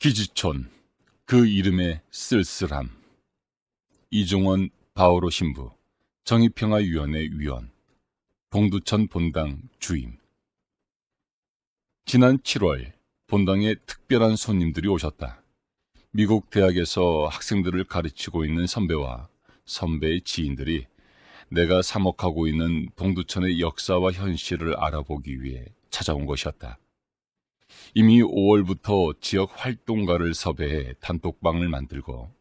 기지촌, 그 이름의 쓸쓸함. 이종원 바오로 신부, 정의평화위원회 위원, 동두천 본당 주임. 지난 7월 본당에 특별한 손님들이 오셨다. 미국 대학에서 학생들을 가르치고 있는 선배와 선배의 지인들이 내가 사목하고 있는 동두천의 역사와 현실을 알아보기 위해 찾아온 것이었다. 이미 5월부터 지역 활동가를 섭외해 단톡방을 만들고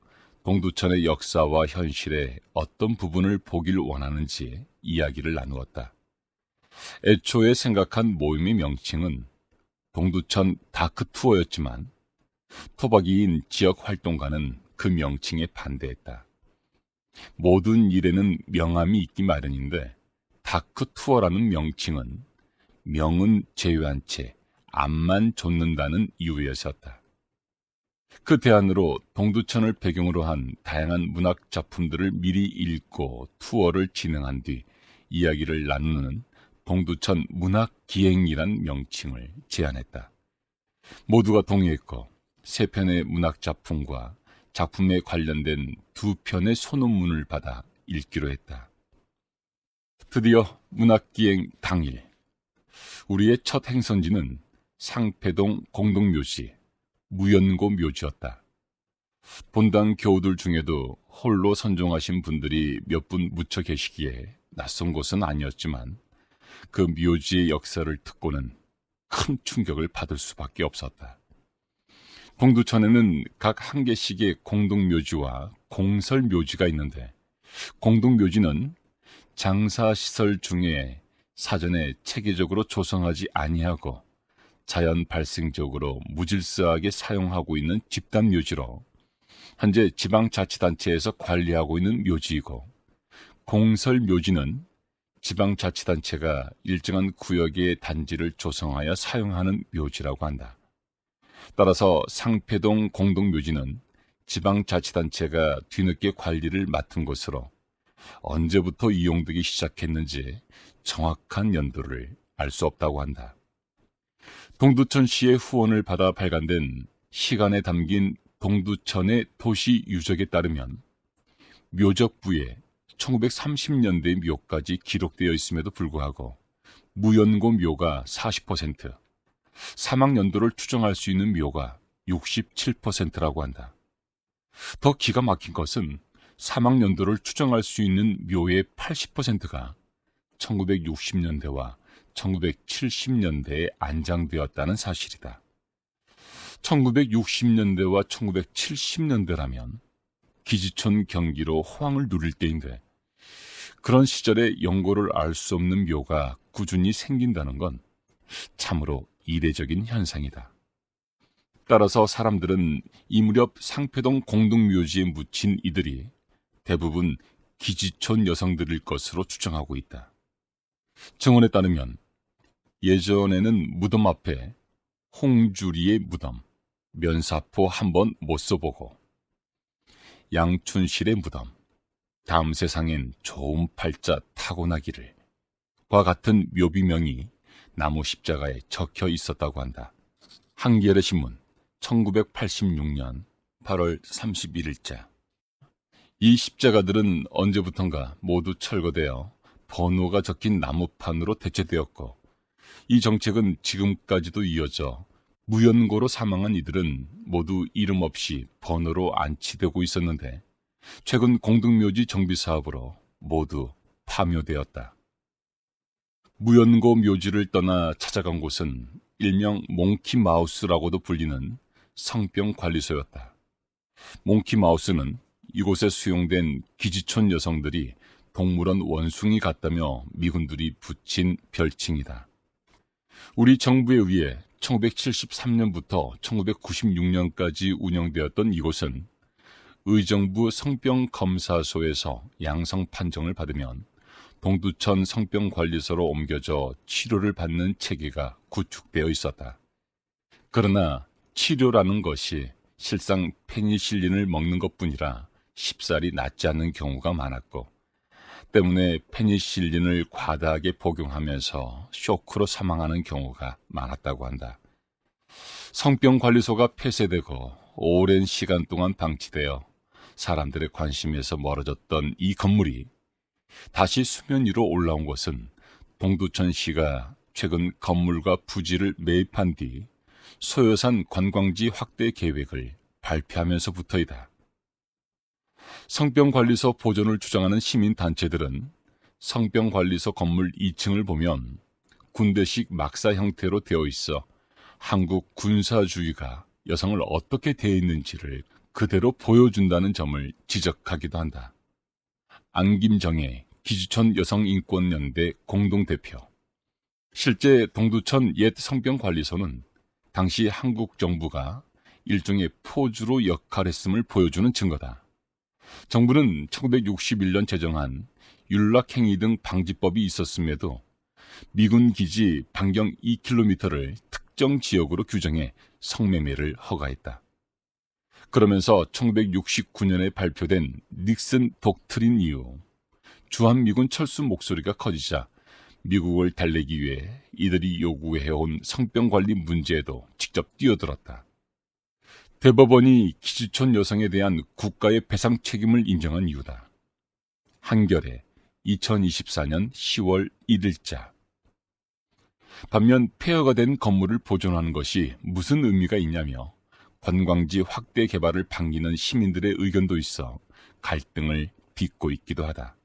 동두천의 역사와 현실의 어떤 부분을 보길 원하는지 이야기를 나누었다. 애초에 생각한 모임의 명칭은 동두천 다크 투어였지만 토박이인 지역 활동가는 그 명칭에 반대했다. 모든 일에는 명암이 있기 마련인데 다크 투어라는 명칭은 명은 제외한 채 암만 좇는다는 이유였었다. 그 대안으로 동두천을 배경으로 한 다양한 문학 작품들을 미리 읽고 투어를 진행한 뒤 이야기를 나누는 동두천 문학기행이란 명칭을 제안했다. 모두가 동의했고 3편의 문학 작품과 작품에 관련된 2편의 소논문을 받아 읽기로 했다. 드디어 문학기행 당일, 우리의 첫 행선지는 상패동 공동묘지 무연고 묘지였다. 본당 교우들 중에도 홀로 선종하신 분들이 몇 분 묻혀 계시기에 낯선 곳은 아니었지만 그 묘지의 역사를 듣고는 큰 충격을 받을 수밖에 없었다. 동두천에는 각 한 개씩의 공동묘지와 공설묘지가 있는데, 공동묘지는 장사시설 중에 사전에 체계적으로 조성하지 아니하고 자연 발생적으로 무질서하게 사용하고 있는 집단묘지로 현재 지방자치단체에서 관리하고 있는 묘지이고, 공설묘지는 지방자치단체가 일정한 구역의 단지를 조성하여 사용하는 묘지라고 한다. 따라서 상패동 공동묘지는 지방자치단체가 뒤늦게 관리를 맡은 것으로 언제부터 이용되기 시작했는지 정확한 연도를 알 수 없다고 한다. 동두천시의 후원을 받아 발간된 시간에 담긴 동두천의 도시 유적에 따르면 묘적부에 1930년대 묘까지 기록되어 있음에도 불구하고 무연고 묘가 40%, 사망 연도를 추정할 수 있는 묘가 67%라고 한다. 더 기가 막힌 것은 사망 연도를 추정할 수 있는 묘의 80%가 1960년대와 1970년대에 안장되었다는 사실이다. 1960년대와 1970년대라면 기지촌 경기로 호황을 누릴 때인데, 그런 시절에 연고를 알 수 없는 묘가 꾸준히 생긴다는 건 참으로 이례적인 현상이다. 따라서 사람들은 이 무렵 상패동 공동묘지에 묻힌 이들이 대부분 기지촌 여성들일 것으로 추정하고 있다. 증언에 따르면 예전에는 무덤 앞에 홍주리의 무덤, 면사포 한번 못 써보고 양춘실의 무덤, 다음 세상엔 좋은 팔자 타고나기를 과 같은 묘비명이 나무 십자가에 적혀 있었다고 한다. 한겨레 신문 1986년 8월 31일자. 이 십자가들은 언제부턴가 모두 철거되어 번호가 적힌 나무판으로 대체되었고, 이 정책은 지금까지도 이어져 무연고로 사망한 이들은 모두 이름 없이 번호로 안치되고 있었는데, 최근 공동묘지 정비 사업으로 모두 파묘되었다. 무연고 묘지를 떠나 찾아간 곳은 일명 몽키마우스라고도 불리는 성병관리소였다. 몽키마우스는 이곳에 수용된 기지촌 여성들이 동물원 원숭이 같다며 미군들이 붙인 별칭이다. 우리 정부에 의해 1973년부터 1996년까지 운영되었던 이곳은 의정부 성병검사소에서 양성 판정을 받으면 동두천 성병관리소로 옮겨져 치료를 받는 체계가 구축되어 있었다. 그러나 치료라는 것이 실상 페니실린을 먹는 것뿐이라 쉽사리 낫지 않는 경우가 많았고, 때문에 페니실린을 과다하게 복용하면서 쇼크로 사망하는 경우가 많았다고 한다. 성병관리소가 폐쇄되고 오랜 시간 동안 방치되어 사람들의 관심에서 멀어졌던 이 건물이 다시 수면 위로 올라온 것은 동두천시가 최근 건물과 부지를 매입한 뒤 소요산 관광지 확대 계획을 발표하면서부터이다. 성병관리소 보존을 주장하는 시민단체들은 성병관리소 건물 2층을 보면 군대식 막사 형태로 되어 있어 한국 군사주의가 여성을 어떻게 대했는지를 그대로 보여준다는 점을 지적하기도 한다. 안김정혜 기주촌 여성인권연대 공동대표. 실제 동두천 옛 성병관리소는 당시 한국 정부가 일종의 포주로 역할했음을 보여주는 증거다. 정부는 1961년 제정한 윤락행위 등 방지법이 있었음에도 미군 기지 반경 2km를 특정 지역으로 규정해 성매매를 허가했다. 그러면서 1969년에 발표된 닉슨 독트린 이후 주한미군 철수 목소리가 커지자 미국을 달래기 위해 이들이 요구해온 성병관리 문제에도 직접 뛰어들었다. 대법원이 기주촌 여성에 대한 국가의 배상 책임을 인정한 이유다. 한겨레 2024년 10월 1일자. 반면 폐허가 된 건물을 보존하는 것이 무슨 의미가 있냐며 관광지 확대 개발을 반기는 시민들의 의견도 있어 갈등을 빚고 있기도 하다.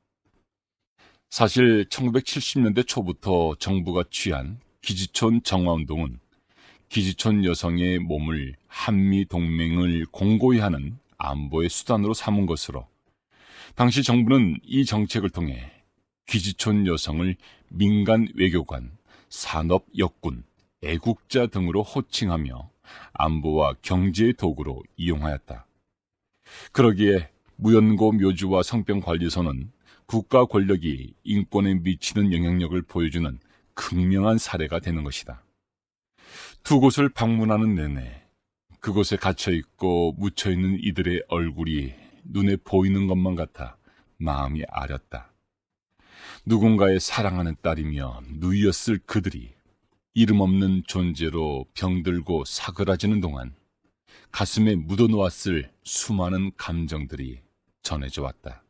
사실 1970년대 초부터 정부가 취한 기지촌 정화운동은 기지촌 여성의 몸을 한미 동맹을 공고히 하는 안보의 수단으로 삼은 것으로 당시 정부는 이 정책을 통해 기지촌 여성을 민간 외교관, 산업 역군, 애국자 등으로 호칭하며 안보와 경제의 도구로 이용하였다. 그러기에 무연고 묘지와 성병관리소는 국가 권력이 인권에 미치는 영향력을 보여주는 극명한 사례가 되는 것이다. 두 곳을 방문하는 내내 그곳에 갇혀있고 묻혀있는 이들의 얼굴이 눈에 보이는 것만 같아 마음이 아렸다. 누군가의 사랑하는 딸이며 누이였을 그들이 이름 없는 존재로 병들고 사그라지는 동안 가슴에 묻어놓았을 수많은 감정들이 전해져 왔다.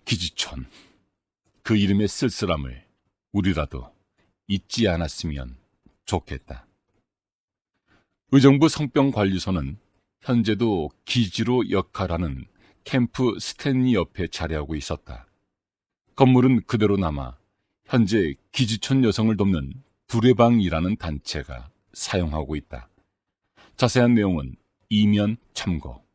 기지촌, 그 이름의 쓸쓸함을 우리라도 잊지 않았으면 좋겠다. 의정부 성병관리소는 현재도 기지로 역할하는 캠프 스탠리 옆에 자리하고 있었다. 건물은 그대로 남아 현재 기지촌 여성을 돕는 두레방이라는 단체가 사용하고 있다. 자세한 내용은 이면 참고.